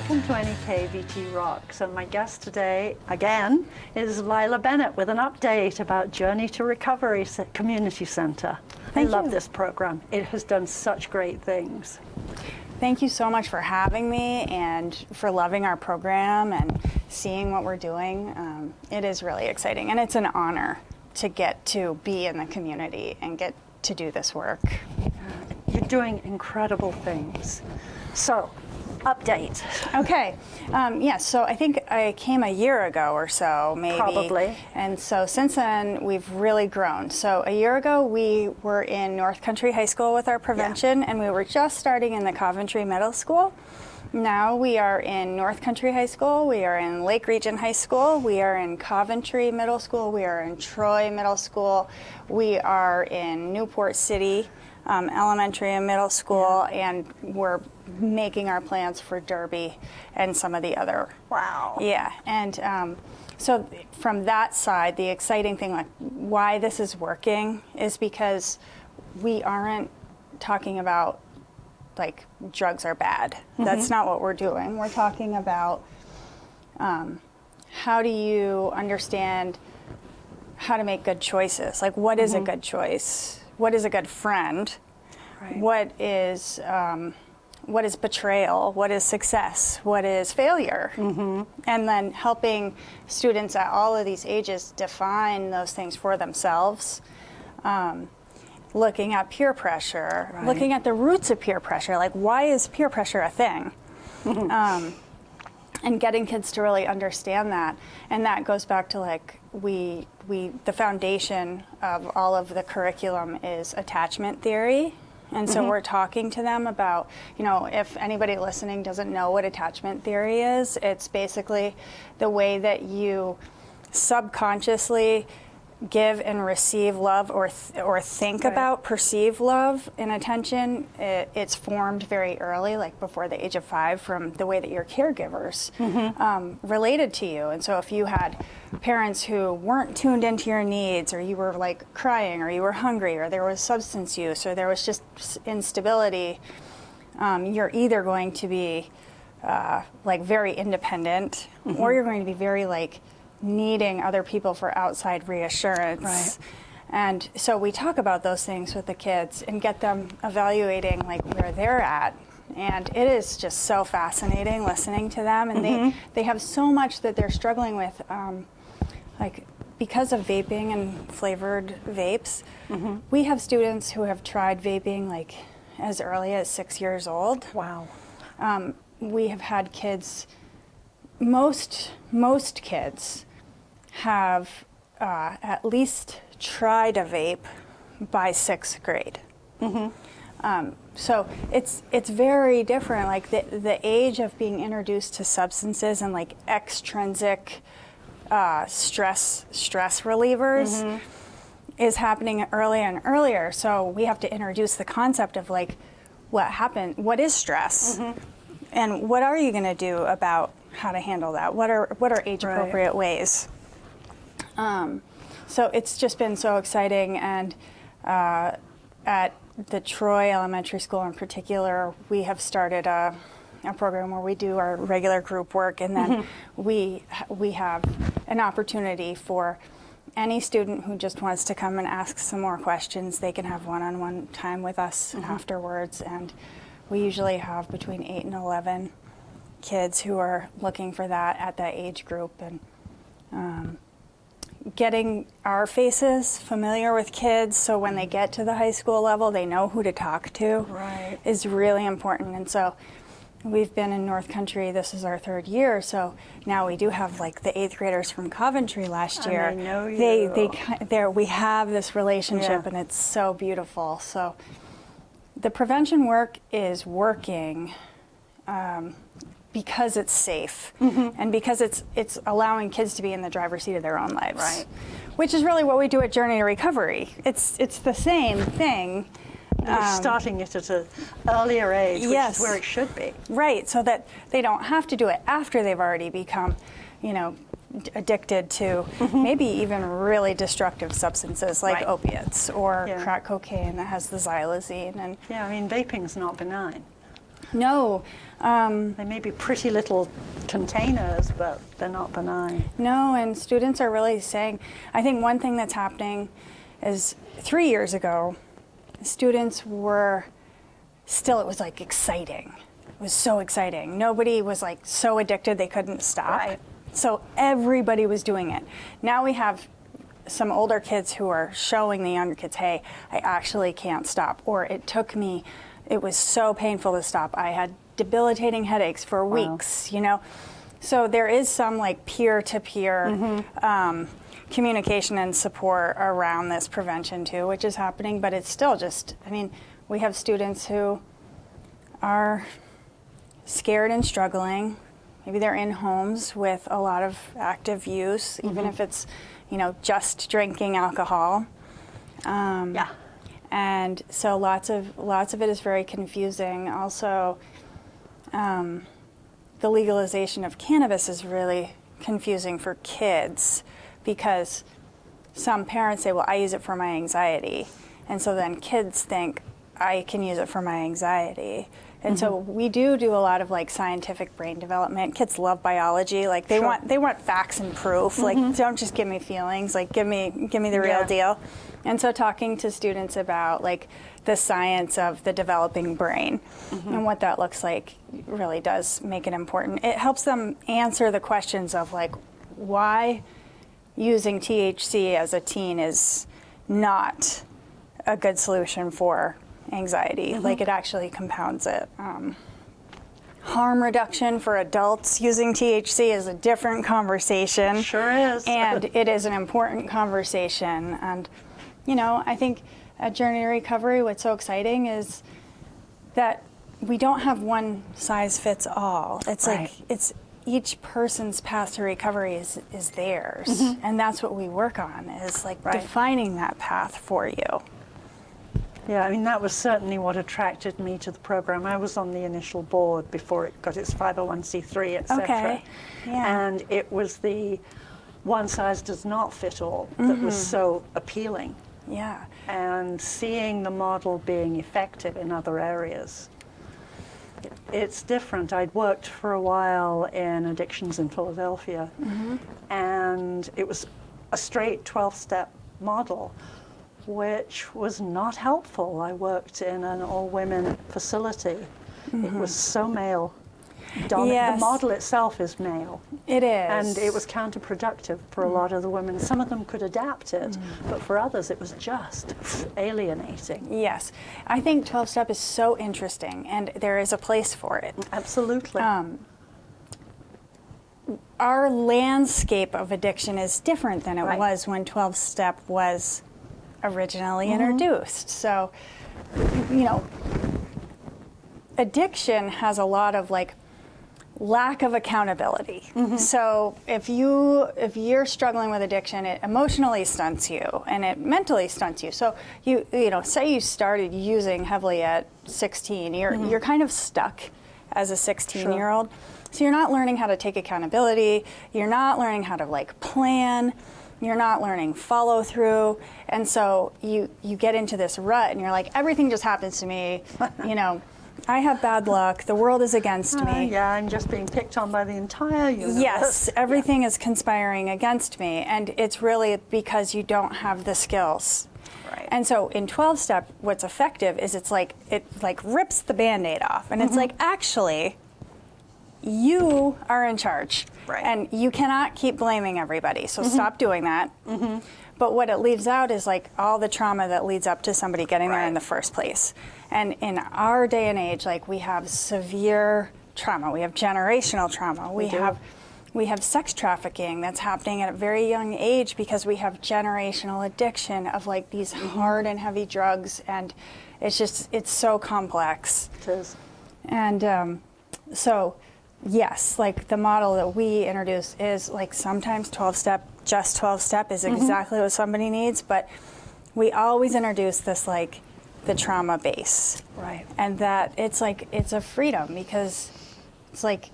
welcome to NEK-TV Rocks, and my guest today, again, is Lila Bennett with an update about Journey to Recovery Community Center. I love this program. It has done such great things. Thank you so much for having me and for loving our program and seeing what we're doing. It is really exciting, and it's an honor to get to be in the community and get to do this work. You're doing incredible things. So, update. Okay. Yes, so I think I came a year ago or so, maybe. Probably. And so since then, we've really grown. So a year ago, we were in North Country High School with our prevention, and we were just starting in the Coventry Middle School. Now we are in North Country High School, we are in Lake Region High School, we are in Coventry Middle School, we are in Troy Middle School, we are in Newport City Elementary and Middle School, and we're making our plans for Derby and some of the other. Wow. Yeah, and so from that side, the exciting thing, like why this is working, is because we aren't talking about like drugs are bad. That's not what we're doing. We're talking about how do you understand how to make good choices? Like what is a good choice? What is a good friend? Right. What is betrayal? What is success? What is failure? And then helping students at all of these ages define those things for themselves. Looking at peer pressure, looking at the roots of peer pressure, like why is peer pressure a thing? And getting kids to really understand that. And that goes back to like, the foundation of all of the curriculum is attachment theory. And so we're talking to them about, you know, if anybody listening doesn't know what attachment theory is, it's basically the way that you subconsciously give and receive love or think about, perceive love and attention. It's formed very early, like before the age of 5, from the way that your caregivers related to you. And so if you had parents who weren't tuned into your needs, or you were like crying, or you were hungry, or there was substance use, or there was just instability, you're either going to be like very independent, or you're going to be very like needing other people for outside reassurance. Right. And so we talk about those things with the kids and get them evaluating like where they're at. And it is just so fascinating listening to them. And they have so much that they're struggling with, like because of vaping and flavored vapes. We have students who have tried vaping like as early as 6 years old. Wow. We have had kids, most kids have at least tried a vape by 6th grade. So it's very different. Like the age of being introduced to substances and like extrinsic stress relievers is happening earlier and earlier. So we have to introduce the concept of like what happened, what is stress, and what are you going to do about how to handle that? What are age appropriate ways? So it's just been so exciting, and at the Troy Elementary School in particular, we have started a program where we do our regular group work, and then we have an opportunity for any student who just wants to come and ask some more questions. They can have one-on-one time with us afterwards, and we usually have between 8 and 11 kids who are looking for that at that age group. And getting our faces familiar with kids so when they get to the high school level they know who to talk to is really important. And so we've been in North Country, this is our 3rd year, so now we do have like the 8th graders from Coventry last year. And they know you. We have this relationship, and it's so beautiful. So the prevention work is working because it's safe, and because it's allowing kids to be in the driver's seat of their own lives, which is really what we do at Journey to Recovery. It's the same thing. You're starting it at an earlier age, which is where it should be. Right, so that they don't have to do it after they've already become, you know, addicted to maybe even really destructive substances like opiates or crack cocaine that has the xylazine. And yeah, I mean, vaping's not benign. No. They may be pretty little containers, but they're not benign. No, and students are really saying, I think one thing that's happening is 3 years ago, students were still, it was like exciting. It was so exciting. Nobody was like so addicted they couldn't stop. Right. So everybody was doing it. Now we have some older kids who are showing the younger kids, hey, I actually can't stop. Or it was so painful to stop. I had debilitating headaches for weeks, you know. So there is some like peer-to-peer communication and support around this prevention too, which is happening, but it's still just, I mean, we have students who are scared and struggling. Maybe they're in homes with a lot of active use, even if it's, you know, just drinking alcohol. Yeah. And so lots of it is very confusing. Also, the legalization of cannabis is really confusing for kids because some parents say, well, I use it for my anxiety. And so then kids think, I can use it for my anxiety. And so we do a lot of like scientific brain development. Kids love biology. Like they want facts and proof. Like don't just give me feelings. Like give me the real deal. And so talking to students about like the science of the developing brain and what that looks like really does make it important. It helps them answer the questions of like why using THC as a teen is not a good solution for anxiety. Like it actually compounds it. Harm reduction for adults using THC is a different conversation. Sure is. And it is an important conversation. And, you know, I think at Journey to Recovery, what's so exciting is that we don't have one size fits all. It's like, it's each person's path to recovery is theirs. And that's what we work on, is like defining that path for you. Yeah, I mean, that was certainly what attracted me to the program. I was on the initial board before it got its 501c3, et cetera. Okay. Yeah. And it was the one size does not fit all that was so appealing. Yeah. And seeing the model being effective in other areas. It's different. I'd worked for a while in addictions in Philadelphia, and it was a straight 12-step model, which was not helpful. I worked in an all-women facility. It was so male. The model itself is male. It is. And it was counterproductive for a lot of the women. Some of them could adapt it, but for others it was just alienating. Yes. I think 12-step is so interesting, and there is a place for it. Absolutely. Our landscape of addiction is different than it was when 12-step was originally introduced. So, you know, addiction has a lot of like lack of accountability. So if you're struggling with addiction, it emotionally stunts you and it mentally stunts you. So you know, say you started using heavily at 16, you're kind of stuck as a 16-year-old. So you're not learning how to take accountability. You're not learning how to like plan. You're not learning follow through. And so you get into this rut and you're like, everything just happens to me. You know, I have bad luck. The world is against me. Yeah, I'm just being picked on by the entire universe. Yes, everything is conspiring against me. And it's really because you don't have the skills. Right. And so in 12-step, what's effective is it rips the Band-Aid off. And it's like, actually, you are in charge. Right. And you cannot keep blaming everybody. So stop doing that. But what it leaves out is like all the trauma that leads up to somebody getting there in the first place. And in our day and age, like we have severe trauma. We have generational trauma. We have sex trafficking that's happening at a very young age because we have generational addiction of like these hard and heavy drugs. And it's so complex. It is. And so, yes, like the model that we introduce is like sometimes 12-step, just 12-step is exactly what somebody needs, but we always introduce this like the trauma base. Right. And that it's like, it's a freedom because it's like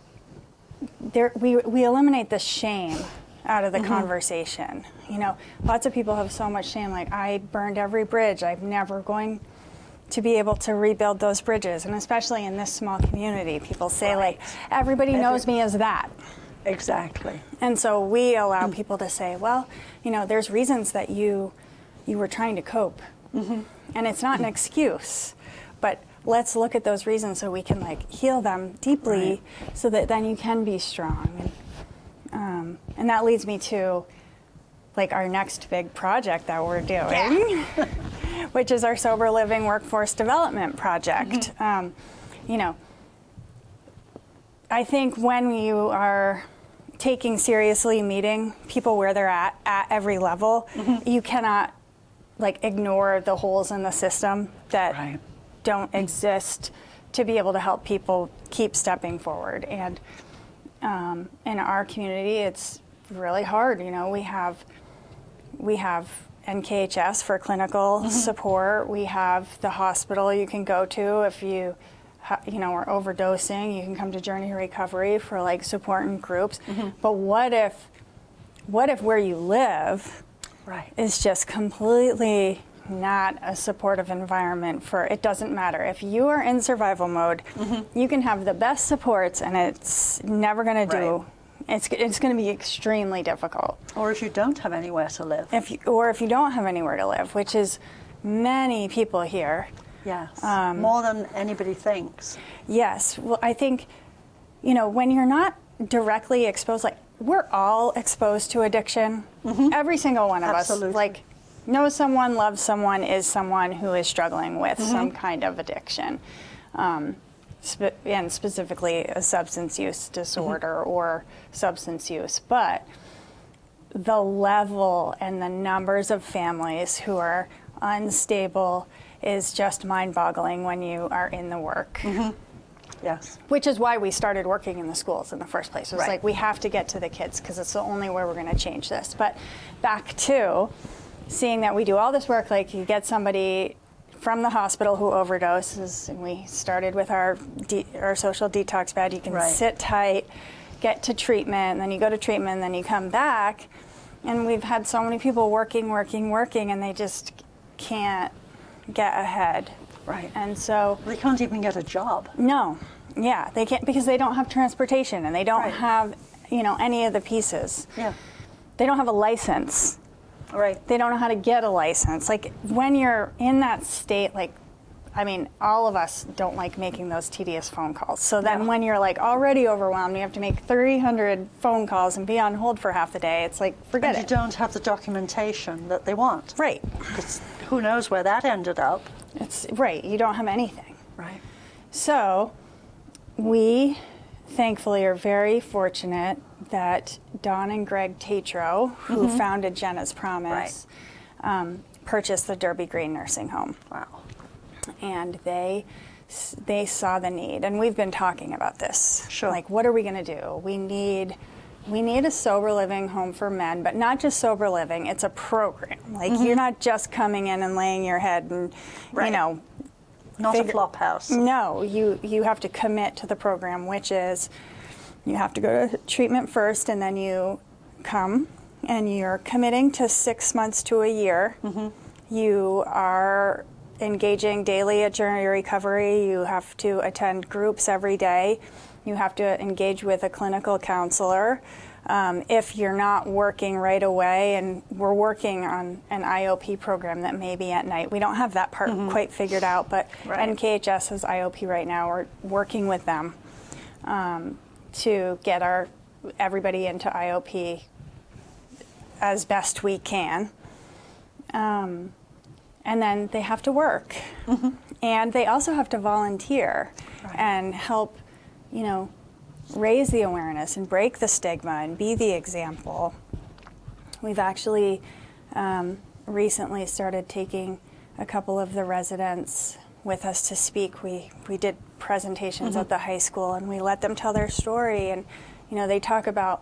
we eliminate the shame out of the conversation. You know, lots of people have so much shame, like I burned every bridge, I'm never going to be able to rebuild those bridges. And especially in this small community, people say like, everybody knows me as that. Exactly. And so we allow people to say, well, you know, there's reasons that you were trying to cope. And it's not an excuse, but let's look at those reasons so we can like heal them deeply so that then you can be strong. And that leads me to like our next big project that we're doing, which is our Sober Living Workforce Development Project. You know, I think when you are taking seriously meeting people where they're at every level, you cannot like ignore the holes in the system that don't exist to be able to help people keep stepping forward. And in our community, it's really hard. You know, we have NKHS for clinical support. We have the hospital you can go to if you are overdosing. You can come to Journey to Recovery for like support and groups. But what if where you live is just completely not a supportive environment for, it doesn't matter. If you are in survival mode, you can have the best supports and it's never going to do. It's going to be extremely difficult. Or if you don't have anywhere to live. If you don't have anywhere to live, which is many people here. Yes, more than anybody thinks. Yes, well, I think, you know, when you're not directly exposed, like we're all exposed to addiction. Every single one of us, like, knows someone, loves someone, is someone who is struggling with some kind of addiction. And specifically a substance use disorder or substance use. But the level and the numbers of families who are unstable is just mind-boggling when you are in the work. Yes. Which is why we started working in the schools in the first place. It was like, we have to get to the kids because it's the only way we're going to change this. But back to seeing that we do all this work, like you get somebody from the hospital who overdoses, and we started with our social detox bed. You can sit tight, get to treatment, and then you go to treatment, and then you come back. And we've had so many people working, and they just can't get ahead. And so they can't even get a job. No. Yeah, they can't because they don't have transportation and they don't have, you know, any of the pieces. They don't have a license. They don't know how to get a license. Like when you're in that state, like, I mean, all of us don't like making those tedious phone calls. So then when you're like already overwhelmed, you have to make 300 phone calls and be on hold for half the day. It's like, forget it. And you don't have the documentation that they want. Because who knows where that ended up. It's you don't have anything. So we thankfully are very fortunate that Dawn and Greg Tatro, who founded Jenna's Promise, purchased the Derby Green Nursing Home. And they saw the need, and we've been talking about this. Like, what are we going to do? We need a sober living home for men, but not just sober living. It's a program. Like you're not just coming in and laying your head and you know. Not a flop house. No, you have to commit to the program, which is you have to go to treatment first, and then you come, and you're committing to 6 months to a year. You are engaging daily at Journey to Recovery. You have to attend groups every day. You have to engage with a clinical counselor. If you're not working right away, and we're working on an IOP program that may be at night. We don't have that part quite figured out, but NKHS has IOP right now. We're working with them to get everybody into IOP as best we can. And then they have to work. And they also have to volunteer and help, you know, raise the awareness and break the stigma and be the example. We've actually recently started taking a couple of the residents with us to speak. We did presentations at the high school, and we let them tell their story. And, you know, they talk about,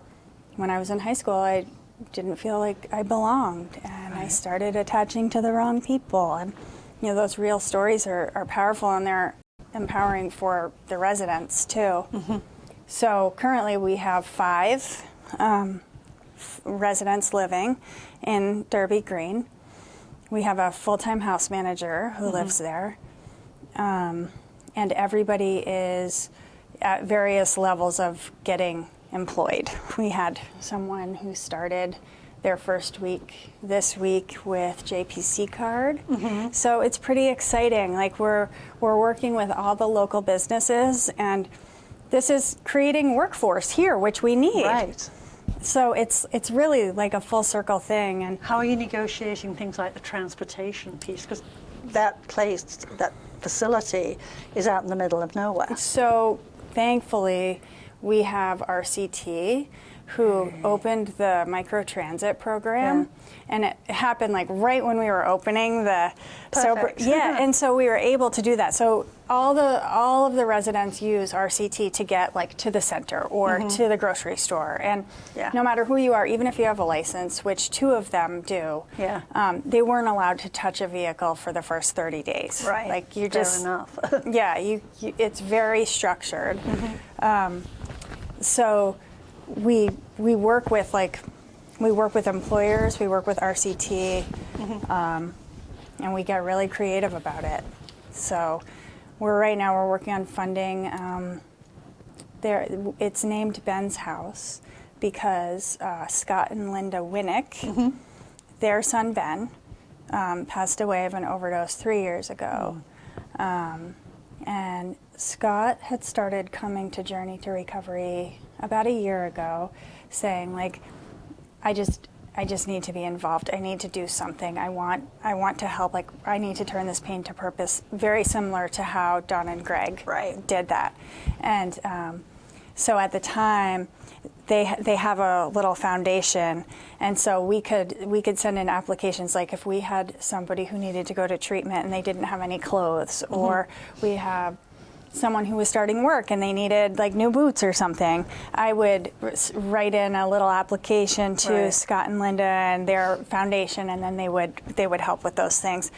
when I was in high school, I didn't feel like I belonged, and I started attaching to the wrong people. And, you know, those real stories are powerful, and they're empowering for the residents, too. So currently we have 5 residents living in Derby Green. We have a full-time house manager who lives there. and everybody is at various levels of getting employed. We had someone who started their first week this week with JPC card. So it's pretty exciting. Like we're working with all the local businesses, and this is creating workforce here, which we need. Right. So it's really like a full circle thing. And how are you negotiating things like the transportation piece? Because that place, that facility is out in the middle of nowhere. So thankfully, we have RCT who opened the microtransit program, and it happened like right when we were opening the Perfect. and so we were able to do that. So all of the residents use RCT to get like to the center or to the grocery store, and no matter who you are, even if you have a license, which 2 of them do, they weren't allowed to touch a vehicle for the first 30 days. Right. Like you Fair just enough. you it's very structured. So we work with employers, we work with RCT, and we get really creative about it. So right now we're working on funding. It's named Ben's House because Scott and Linda Winnick, their son Ben, passed away of an overdose 3 years ago. And Scott had started coming to Journey to Recovery about a year ago, saying like, I just need to be involved. I need to do something. I want to help. Like I need to turn this pain to purpose. Very similar to how Don and Greg did that. And so at the time, they have a little foundation, and so we could send in applications. Like if we had somebody who needed to go to treatment and they didn't have any clothes, or we have someone who was starting work and they needed like new boots or something, I would write in a little application to Scott and Linda and their foundation, and then they would help with those things.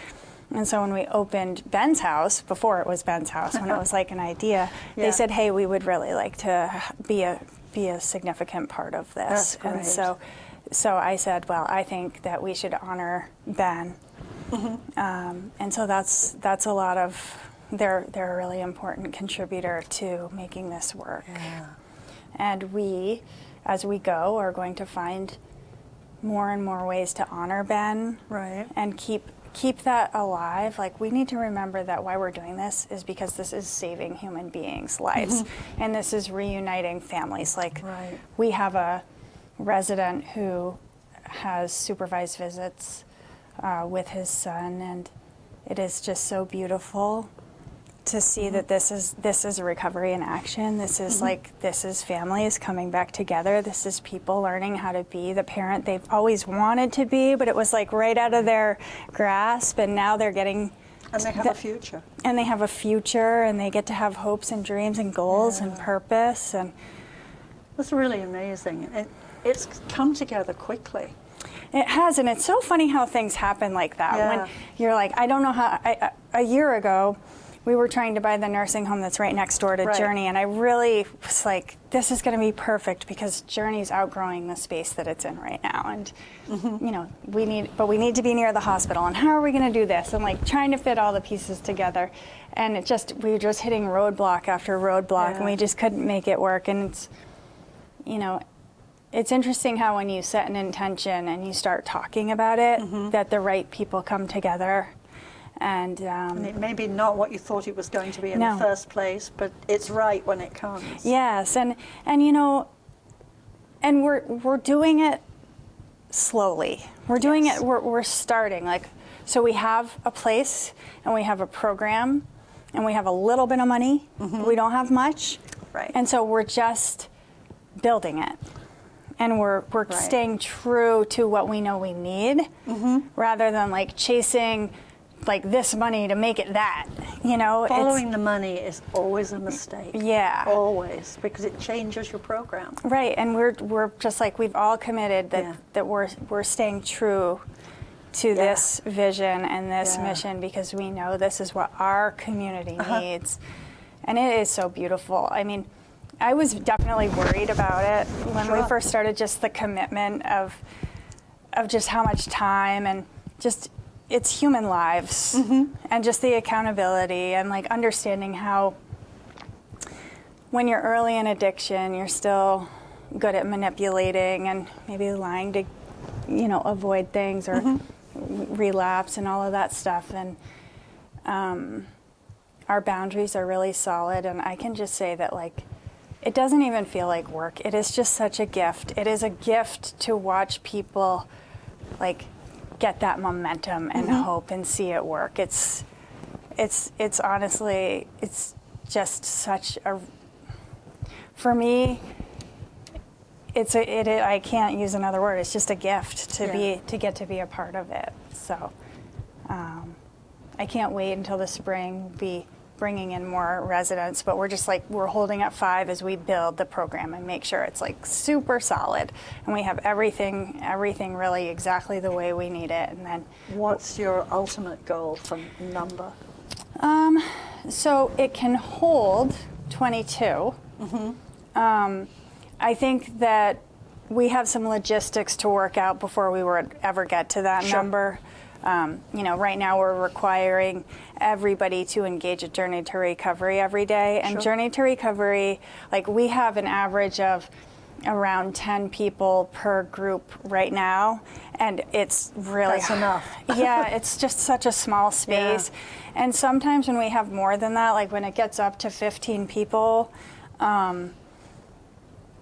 And so when we opened Ben's House, before it was Ben's House, when it was like an idea, they said, hey, we would really like to be a significant part of this. That's great. And so I said, well, I think that we should honor Ben. And so that's a lot of, they're a really important contributor to making this work. And we, as we go, are going to find more and more ways to honor Ben and keep that alive. Like we need to remember that why we're doing this is because this is saving human beings' lives, and this is reuniting families. Like we have a resident who has supervised visits with his son, and it is just so beautiful to see that this is a recovery in action. This is this is families coming back together. This is people learning how to be the parent they've always wanted to be, but it was like right out of their grasp, and now they're getting. And they have a future. And they have a future, and they get to have hopes and dreams and goals and purpose. And that's really amazing. It's come together quickly. It has, and it's so funny how things happen like that. When you're like, I don't know how. A year ago, we were trying to buy the nursing home that's right next door to Journey, and I really was like, this is going to be perfect because Journey's outgrowing the space that it's in right now, and you know, we need to be near the hospital, and how are we going to do this? And like trying to fit all the pieces together, and we were just hitting roadblock after roadblock, and we just couldn't make it work. And it's, you know, it's interesting how when you set an intention and you start talking about it, that the right people come together. And it may be not what you thought it was going to be in the first place, but it's right when it comes. Yes, and you know, and we're doing it slowly. We're doing it. We're starting like, so we have a place and we have a program and we have a little bit of money. We don't have much, and so we're just building it, and we're staying true to what we know we need, rather than like chasing like this money to make it that, you know. Following the money is always a mistake. Yeah. Always, because it changes your program. Right, and we're just like, we've all committed that we're staying true to this vision and this mission, because we know this is what our community needs. And it is so beautiful. I mean, I was definitely worried about it when we first started, just the commitment of just how much time and just it's human lives, and just the accountability and like understanding how when you're early in addiction, you're still good at manipulating and maybe lying to, avoid things or relapse and all of that stuff. And our boundaries are really solid. And I can just say that, like, it doesn't even feel like work. It is just such a gift. It is a gift to watch people, like, get that momentum and hope and see it work. It's honestly, it's just such a, for me, I can't use another word. It's just a gift to get to be a part of it. So I can't wait until the spring. We'll be bringing in more residents, but we're holding at 5 as we build the program and make sure it's like super solid and we have everything really exactly the way we need it. And then, what's your ultimate goal for number? So it can hold 22. I think that we have some logistics to work out before we would ever get to that number. Right now we're requiring everybody to engage at Journey to Recovery every day. And Journey to Recovery, like, we have an average of around 10 people per group right now. And it's really That's enough. Yeah, it's just such a small space. Yeah. And sometimes when we have more than that, like when it gets up to 15 people,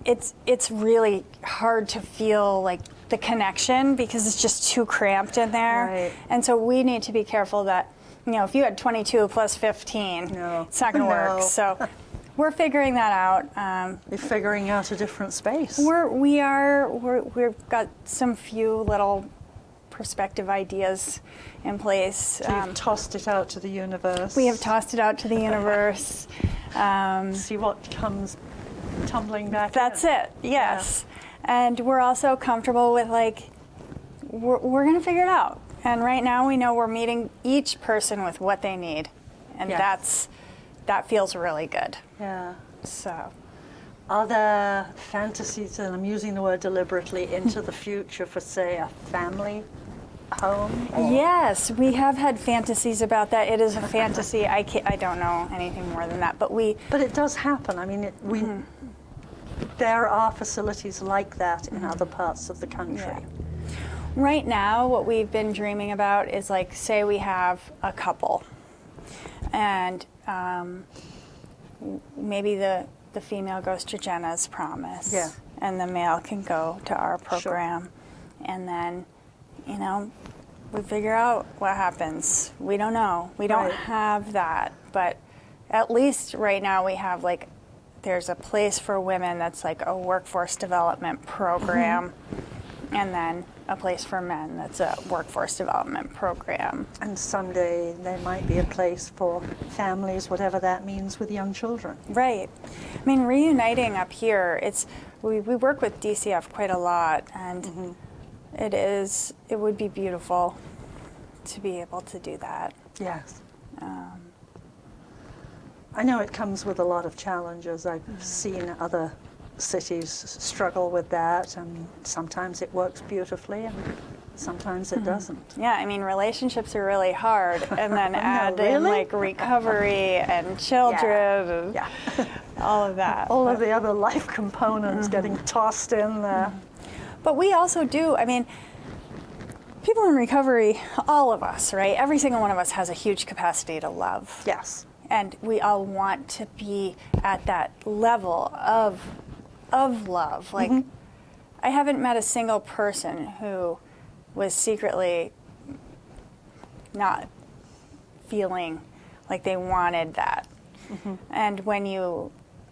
it's really hard to feel like the connection because it's just too cramped in there. Right. And so we need to be careful that, if you had 22 plus 15, it's not going to work. So we're figuring that out. You're figuring out a different space. We've got some few little perspective ideas in place. So you've tossed it out to the universe. We have tossed it out to the universe. See what comes tumbling back. That's it. Yes. Yeah. And we're also comfortable with, like, we're going to figure it out. And right now we know we're meeting each person with what they need. And that feels really good. Yeah. So, are there fantasies, and I'm using the word deliberately, into the future for, say, a family home? Yes, we have had fantasies about that. It is a fantasy. I don't know anything more than that, but it does happen. I mean, there are facilities like that in other parts of the country. Yeah. Right now, what we've been dreaming about is, like, say we have a couple, and maybe the female goes to Jenna's Promise, and the male can go to our program, and then, we figure out what happens. We don't know. We don't have that, but at least right now we have, like, there's a place for women that's like a workforce development program, and then a place for men that's a workforce development program. And someday there might be a place for families, whatever that means, with young children. Right. I mean, reuniting up here, we work with DCF quite a lot, and it would be beautiful to be able to do that. Yes. I know it comes with a lot of challenges. I've seen other cities struggle with that, and sometimes it works beautifully and sometimes it doesn't. Yeah, I mean, relationships are really hard, and then add in, like, recovery and children and all of that. All of the other life components getting tossed in there. But we also do, I mean, people in recovery, all of us, right? Every single one of us has a huge capacity to love. Yes. And we all want to be at that level of love. Like, I haven't met a single person who was secretly not feeling like they wanted that. And when you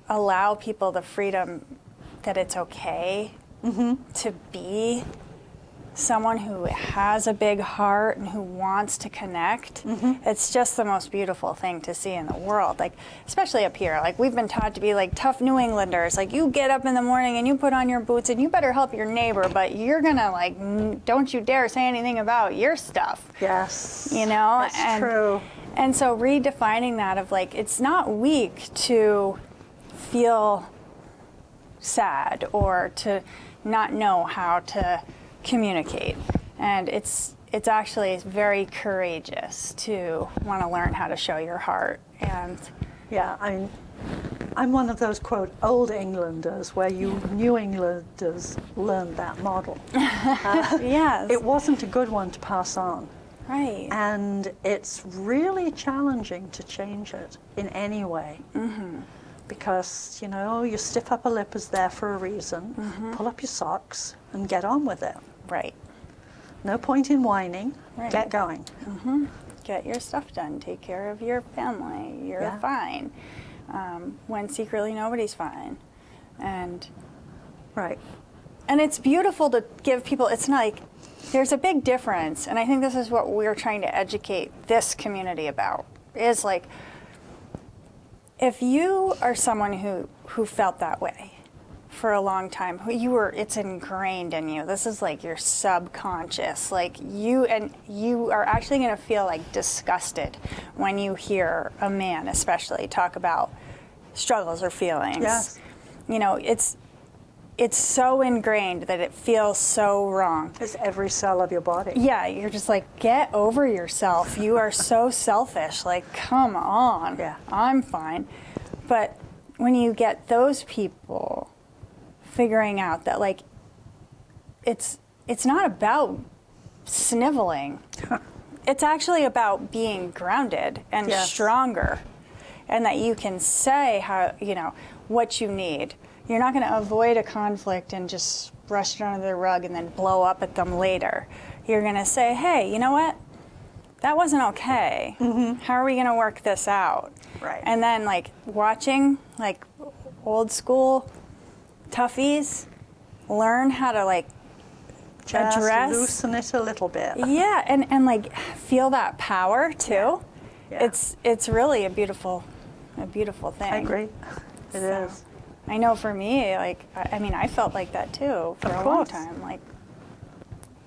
allow people the freedom that it's okay to be someone who has a big heart and who wants to connect, it's just the most beautiful thing to see in the world. Like, especially up here, like, we've been taught to be like tough New Englanders. Like, you get up in the morning and you put on your boots and you better help your neighbor, but you're gonna, like, don't you dare say anything about your stuff. Yes. That's true. And so redefining that of, like, it's not weak to feel sad or to not know how to communicate, and it's it's actually very courageous to want to learn how to show your heart. And yeah, I'm one of those, quote, old Englanders where you New Englanders learned that model. yes, It wasn't a good one to pass on. right. And it's really challenging to change it in any way. Because, you know, your stiff upper lip is there for a reason. Pull up your socks and get on with it. Right. No point in whining. Right. Get going. Get your stuff done. Take care of your family. You're Yeah. fine. When secretly nobody's fine. Right. And it's beautiful to give people, it's not like, there's a big difference, and I think this is what we're trying to educate this community about, is like, if you are someone who felt that way for a long time, it's ingrained in you, this is like your subconscious, like you are actually going to feel like disgusted when you hear a man especially talk about struggles or feelings. Yes. You know, it's so ingrained that it feels so wrong. It's every cell of your body. Yeah, you're just like, get over yourself. You are so selfish. Like, come on. Yeah. I'm fine. But when you get those people figuring out that, like, it's not about sniveling. It's actually about being grounded and Yes. stronger, and that you can say how, you know, what you need. You're not going to avoid a conflict and just brush it under the rug and then blow up at them later. You're going to say, hey, you know what? That wasn't okay. How are we going to work this out? Right. And then, like, watching, like, old school toughies learn how to, like, Just address. loosen it a little bit. Yeah, and like, feel that power, too. Yeah. It's really a beautiful thing. I agree. It So, is. I know for me, like, I mean, I felt like that too for Of a long course. time. Like,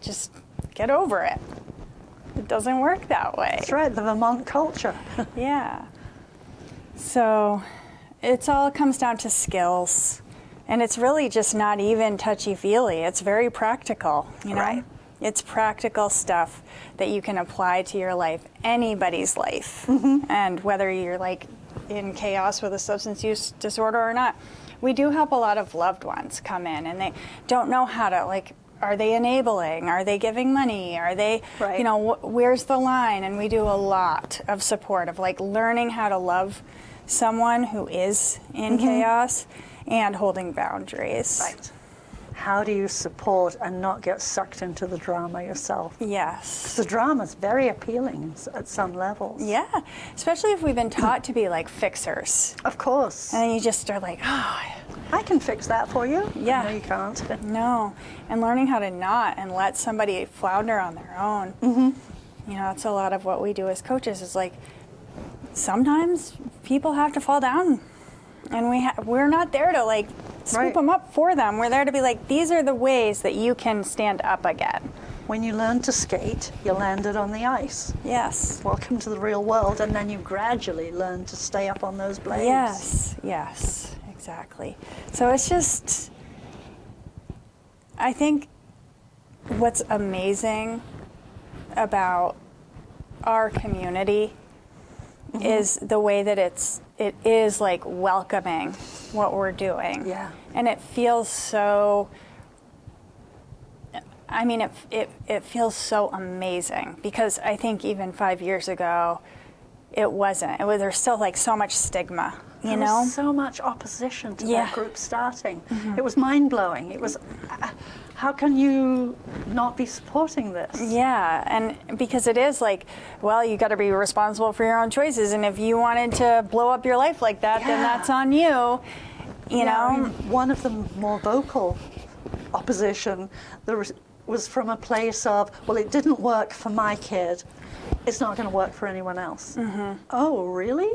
just get over it. It doesn't work that way. That's right, the Vermont culture. Yeah. So it's all comes down to skills. And it's really just not even touchy-feely. It's very practical, you know? Right. It's practical stuff that you can apply to your life, anybody's life. And whether you're like in chaos with a substance use disorder or not, we do help a lot of loved ones come in and they don't know how to, like, are they enabling? Are they giving money? Are they, Right. you know, where's the line? And we do a lot of support of, like, learning how to love someone who is in chaos and holding boundaries. Right. How do you support and not get sucked into the drama yourself? Yes. The drama's very appealing at some levels. Yeah, especially if we've been taught to be like fixers. Of course. And then you just are like, oh, I can fix that for you. Yeah. No, you can't. no. And learning how to not and let somebody flounder on their own. You know, that's a lot of what we do as coaches is like, sometimes people have to fall down. And we're not there to, like, scoop Right. them up for them. We're there to be like, these are the ways that you can stand up again. When you learn to skate, you landed on the ice. Yes. Welcome to the real world, and then you gradually learn to stay up on those blades. Yes, yes, exactly. So it's just, I think what's amazing about our community is the way that it is like welcoming what we're doing. Yeah. And it feels so, I mean, it feels so amazing because I think even 5 years ago, it wasn't. There's still like so much stigma, you There know? was so much opposition to Yeah. that group starting. It was mind-blowing. It was, how can you not be supporting this? Yeah, and because it is like, well, you got to be responsible for your own choices, and if you wanted to blow up your life like that, then Yeah. that's on you. You Yeah, I know? mean, one of the more vocal opposition was from a place of, well, it didn't work for my kid. It's not going to work for anyone else. Oh, really?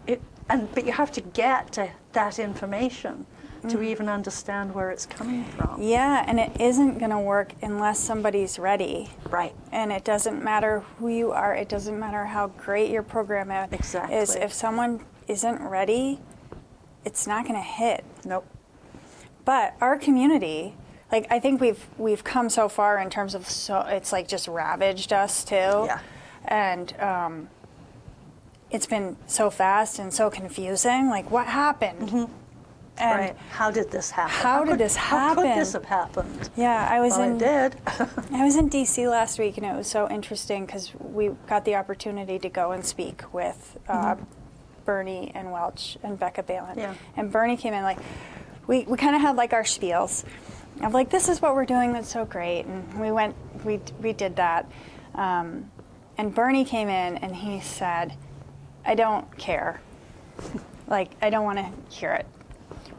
But you have to get to that information to even understand where it's coming from. Yeah, and it isn't going to work unless somebody's ready. Right. And it doesn't matter who you are. It doesn't matter how great your program is. Exactly. If someone isn't ready, it's not going to hit. Nope. But our community, like, I think we've come so far in terms of, so it's like just ravaged us too. Yeah. And it's been so fast and so confusing. Like, what happened? Mm-hmm. And right. How did this happen? How could this have happened? Yeah, It did. I was in D.C. last week, and it was so interesting because we got the opportunity to go and speak with Bernie and Welch and Becca Balin. Yeah. And Bernie came in, like, we kind of had like our spiels of like, this is what we're doing that's so great. And we did that. And Bernie came in and he said, I don't care. Like, I don't want to hear it.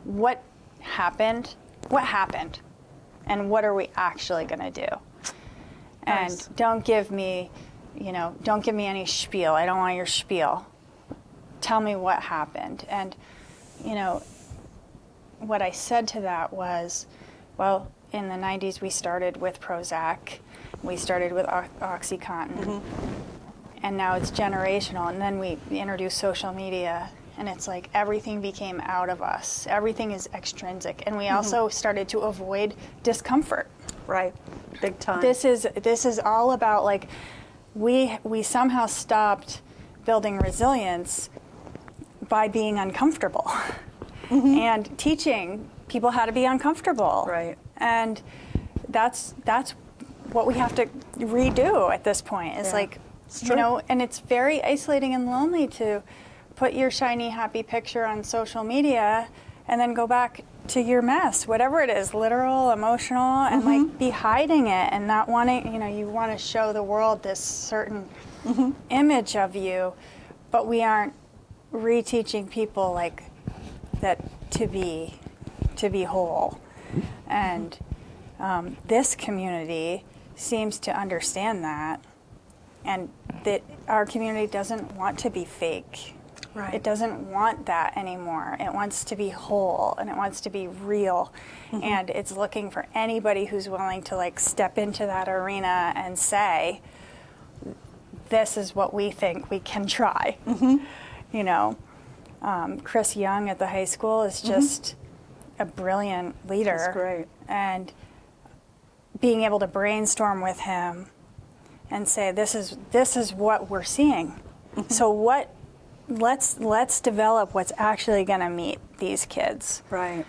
What happened? What happened? And what are we actually going to do? Nice. And don't give me any spiel. I don't want your spiel. Tell me what happened. And, what I said to that was, well, in the 90s we started with Prozac. We started with OxyContin. And now it's generational. And then we introduced social media. And it's like everything became out of us. Everything is extrinsic. And we also started to avoid discomfort. Right. Big time. This is all about, like, we somehow stopped building resilience by being uncomfortable and teaching people how to be uncomfortable. Right. And that's what we have to redo at this point. It's like, and it's very isolating and lonely to put your shiny, happy picture on social media and then go back to your mess, whatever it is, literal, emotional, and like be hiding it and not wanting, you want to show the world this certain image of you, but we aren't reteaching people like that to be whole. And this community seems to understand that, and that our community doesn't want to be fake. Right. It doesn't want that anymore. It wants to be whole, and it wants to be real. And it's looking for anybody who's willing to like step into that arena and say, this is what we think we can try. Chris Young at the high school is just a brilliant leader. That's great. And being able to brainstorm with him and say, this is what we're seeing. So let's develop what's actually going to meet these kids. Right.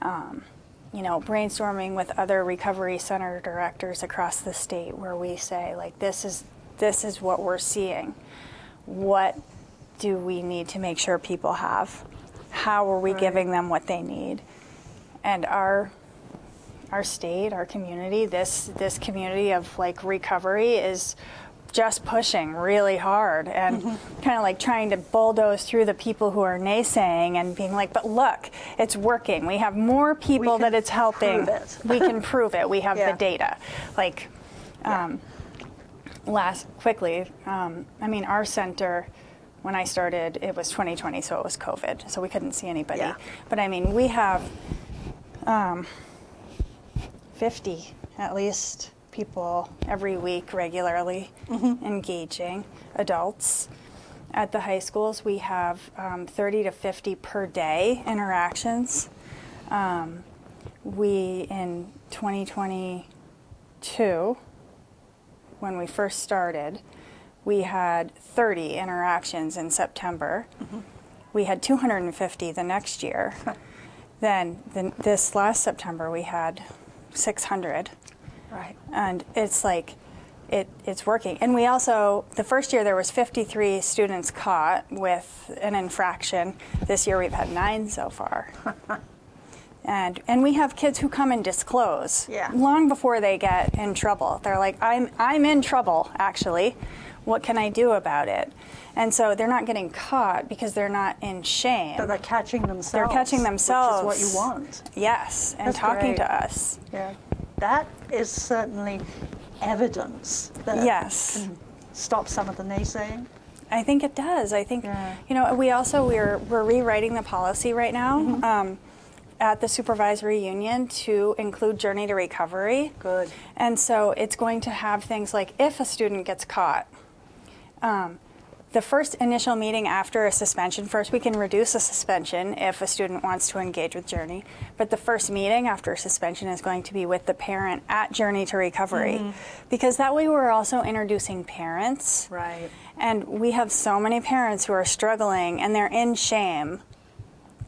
Brainstorming with other recovery center directors across the state, where we say, like, this is what we're seeing. What do we need to make sure people have? How are we giving them what they need? And our state, our community, this community of like recovery is just pushing really hard and kind of like trying to bulldoze through the people who are naysaying and being like, but look, it's working. We have more people that it's helping. We can prove it. We have the data. Like, our center, when I started, it was 2020, so it was COVID, so we couldn't see anybody. Yeah. But we have 50 at least people every week regularly engaging adults. At the high schools, we have 30 to 50 per day interactions. We, in 2022, when we first started, we had 30 interactions in September. We had 250 the next year. Then this last September, we had 600. Right. And it's like, it's working. And we also, the first year there was 53 students caught with an infraction. This year we've had 9 so far. And we have kids who come and disclose long before they get in trouble. They're like, I'm in trouble, actually. What can I do about it? And so they're not getting caught because they're not in shame. So they're catching themselves. They're catching themselves. Which is what you want. Yes, and That's talking great. to us. Yeah. That is certainly evidence that can stop some of the naysaying. I think it does. I think, we're rewriting the policy right now at the supervisory union to include Journey to Recovery. Good. And so it's going to have things like, if a student gets caught, the first initial meeting after a suspension, first we can reduce a suspension if a student wants to engage with Journey, but the first meeting after a suspension is going to be with the parent at Journey to Recovery, because that way we're also introducing parents. Right. And we have so many parents who are struggling and they're in shame,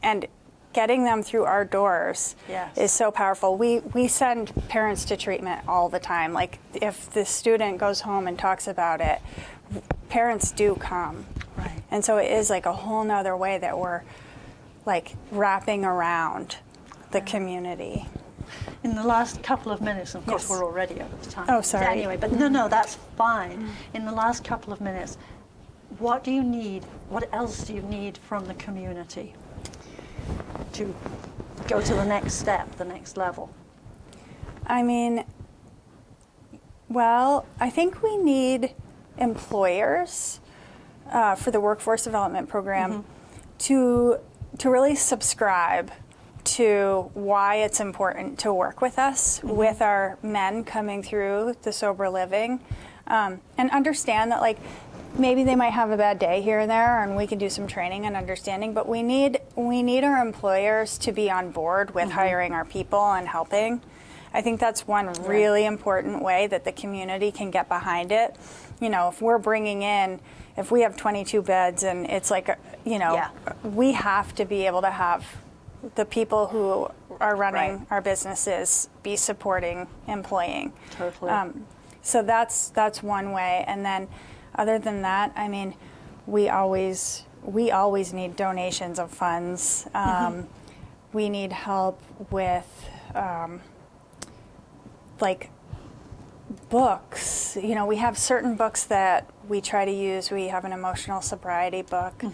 and getting them through our doors is so powerful. We send parents to treatment all the time. Like if the student goes home and talks about it, parents do come. Right. And so it is like a whole nother way that we're like wrapping around the community. In the last couple of minutes, of course, Yes. we're already over time. Oh, sorry. Anyway, but no, that's fine. In the last couple of minutes, what do you need? What else do you need from the community to go to the next step, the next level? I mean, well, I think we need employers for the workforce development program to really subscribe to why it's important to work with us, with our men coming through the sober living, and understand that like maybe they might have a bad day here and there, and we can do some training and understanding, but we need our employers to be on board with hiring our people and helping. I think that's one really important way that the community can get behind it. You know, if we're bringing in, if we have 22 beds and it's like, you know, we have to be able to have the people who are running our businesses be supporting employing. Totally. So that's one way. And then other than that, I mean, we always need donations of funds. We need help with like books. You know, we have certain books that we try to use. We have an emotional sobriety book.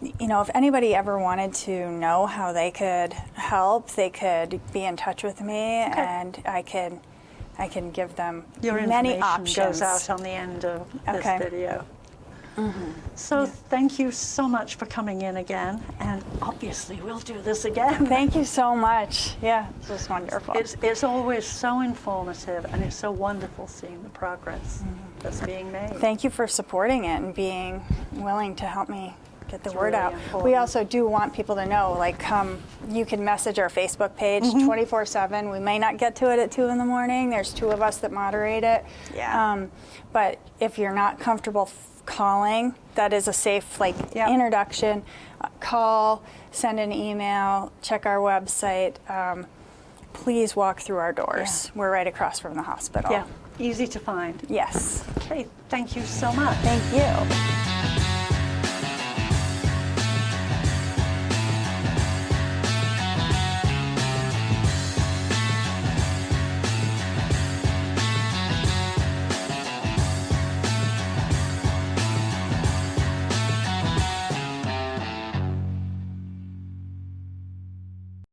You know, if anybody ever wanted to know how they could help, they could be in touch with me, and I can give them Your many information options. goes out on the end of this video. So thank you so much for coming in again, and obviously we'll do this again. Thank you so much. Yeah, it was wonderful. It's always so informative, and it's so wonderful seeing the progress that's being made. Thank you for supporting it and being willing to help me get the word really out. important. We also do want people to know, like, you can message our Facebook page 24/7. We may not get to it at 2 in the morning. There's 2 of us that moderate it. But if you're not comfortable calling, that is a safe introduction. Call, send an email, check our website. Please walk through our doors. We're right across from the hospital. Yeah, easy to find. Yes. Okay, thank you so much. Thank you.